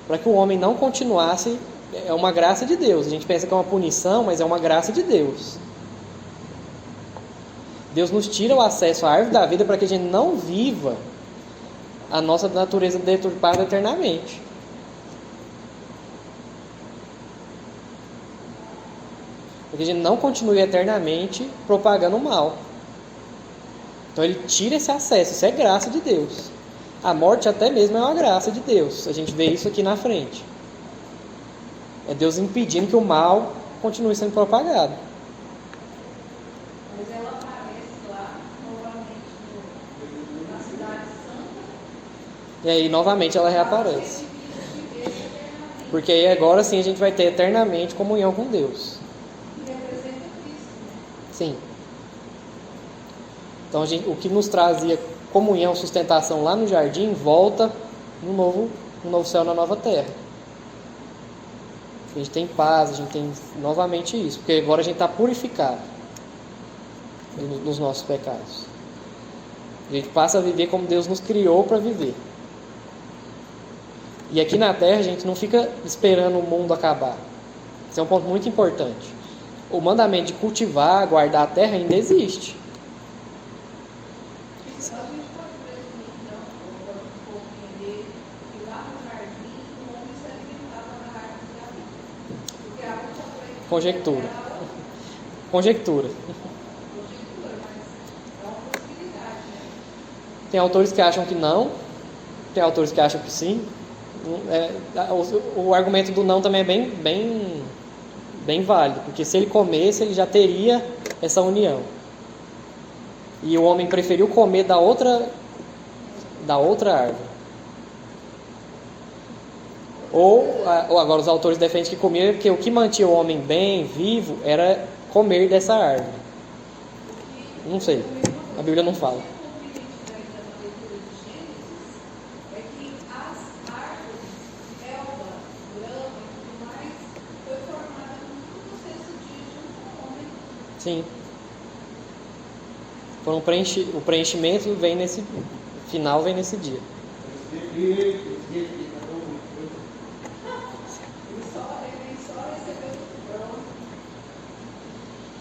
[SPEAKER 1] para que o homem não continuasse. É uma graça de Deus. A gente pensa que é uma punição, mas é uma graça de Deus. Deus nos tira o acesso à árvore da vida para que a gente não viva a nossa natureza deturpada eternamente. Para que a gente não continue eternamente propagando o mal. Então ele tira esse acesso. Isso é graça de Deus. A morte até mesmo é uma graça de Deus. A gente vê isso aqui na frente. É Deus impedindo que o mal continue sendo propagado.
[SPEAKER 3] Mas ela aparece lá novamente na Cidade Santa.
[SPEAKER 1] E aí novamente ela reaparece. Porque aí agora sim a gente vai ter eternamente comunhão com Deus.
[SPEAKER 3] Representa Cristo, né?
[SPEAKER 1] Sim. Então o que nos trazia comunhão, sustentação lá no jardim, volta no novo céu, na nova terra. A gente tem paz, a gente tem novamente isso, porque agora a gente está purificado nos nossos pecados. A gente passa a viver como Deus nos criou para viver. E aqui na terra a gente não fica esperando o mundo acabar. Esse é um ponto muito importante. O mandamento de cultivar, guardar a terra ainda existe.
[SPEAKER 3] A gente pode presumir, então, ou compreender que lá no jardim o homem se alimentava da árvore da vida. Porque a árvore só foi
[SPEAKER 1] Conjectura.
[SPEAKER 3] conjectura, mas é uma possibilidade, né?
[SPEAKER 1] Tem autores que acham que não, tem autores que acham que sim. O argumento do não também é bem válido, porque se ele comesse, ele já teria essa união. E o homem preferiu comer da outra árvore. Ou agora os autores defendem que comia, porque o que mantinha o homem bem, vivo, era comer dessa árvore. Não sei, a Bíblia não fala.
[SPEAKER 3] É que as árvores, relva, grama e tudo mais, foi formada no processo de junto com o homem.
[SPEAKER 1] Sim. O preenchimento vem nesse final, vem nesse dia.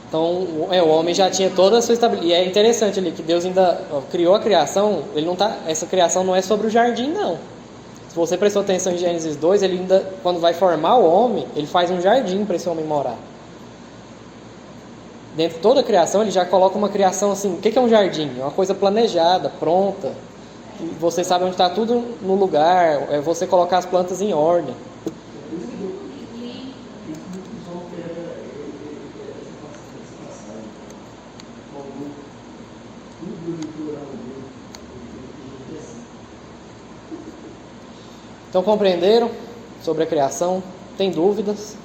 [SPEAKER 1] Então, o homem já tinha toda a sua estabilidade. E é interessante ali que Deus ainda criou a criação. Essa criação não é sobre o jardim, não. Se você prestou atenção em Gênesis 2, ele ainda, quando vai formar o homem, ele faz um jardim para esse homem morar. Dentro de toda a criação, ele já coloca uma criação assim. O que é um jardim? É uma coisa planejada, pronta. E você sabe onde está tudo no lugar. É você colocar as plantas em ordem. Então compreenderam sobre a criação? Tem dúvidas?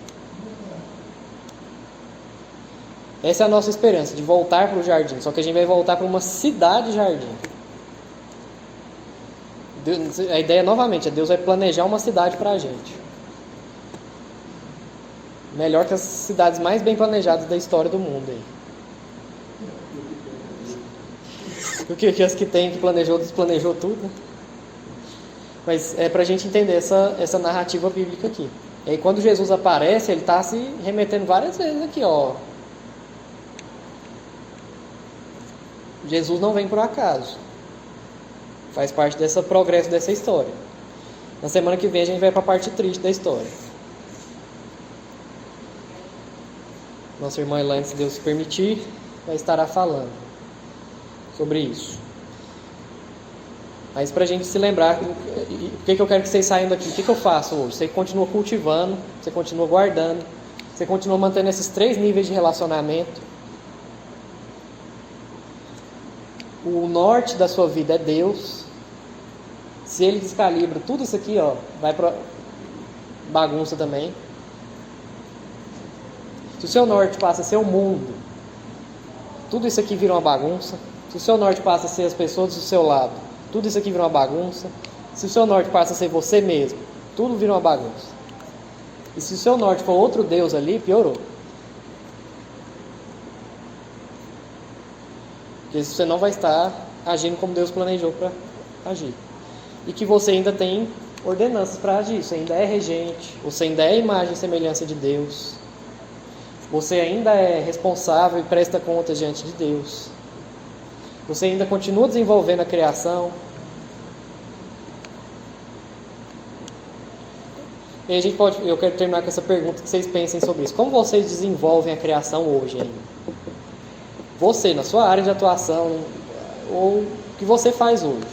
[SPEAKER 1] Essa é a nossa esperança, de voltar para o jardim. Só que a gente vai voltar para uma cidade-jardim. A ideia, novamente, é Deus vai planejar uma cidade para a gente. Melhor que as cidades mais bem planejadas da história do mundo. Aí. Porque as que tem, que desplanejou tudo, né? Mas é para a gente entender essa narrativa bíblica aqui. E aí quando Jesus aparece, ele está se remetendo várias vezes aqui, ó. Jesus não vem por acaso. Faz parte desse progresso dessa história. Na semana que vem a gente vai para a parte triste da história. Nossa irmã Elaine, se Deus permitir, vai estar falando sobre isso. Mas para a gente se lembrar, o que eu quero que vocês saiam daqui? O que eu faço hoje? Você continua cultivando, você continua guardando, você continua mantendo esses 3 níveis de relacionamento. O norte da sua vida é Deus. Se Ele descalibra tudo isso aqui, ó, vai para bagunça também. Se o seu norte passa a ser o mundo, tudo isso aqui vira uma bagunça. Se o seu norte passa a ser as pessoas do seu lado, tudo isso aqui vira uma bagunça. Se o seu norte passa a ser você mesmo, tudo vira uma bagunça. E se o seu norte for outro Deus ali, piorou. Porque você não vai estar agindo como Deus planejou para agir. E que você ainda tem ordenanças para agir. Você ainda é regente, você ainda é imagem e semelhança de Deus. Você ainda é responsável e presta contas diante de Deus. Você ainda continua desenvolvendo a criação. E eu quero terminar com essa pergunta, que vocês pensem sobre isso. Como vocês desenvolvem a criação hoje ainda? Você, na sua área de atuação, ou o que você faz hoje?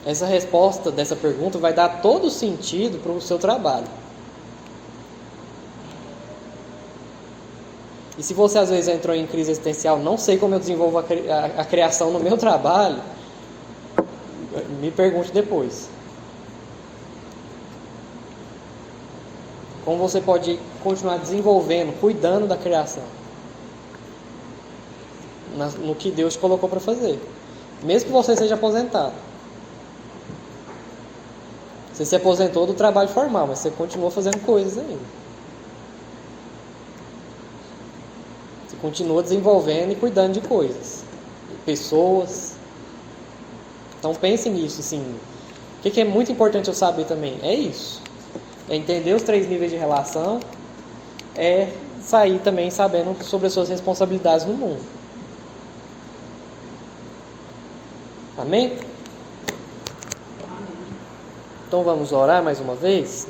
[SPEAKER 1] Essa resposta dessa pergunta vai dar todo sentido para o seu trabalho. E se você às vezes entrou em crise existencial, não sei como eu desenvolvo a criação no meu trabalho, Me pergunte depois. Como você pode continuar desenvolvendo, cuidando da criação, no que Deus te colocou para fazer, mesmo que você seja aposentado. Você se aposentou do trabalho formal, mas você continua fazendo coisas ainda. Você continua desenvolvendo e cuidando de coisas, de pessoas. Então pense nisso, assim. O que é muito importante eu saber também? É isso. É entender os 3 níveis de relação, é sair também sabendo sobre as suas responsabilidades no mundo. Amém? Então vamos orar mais uma vez?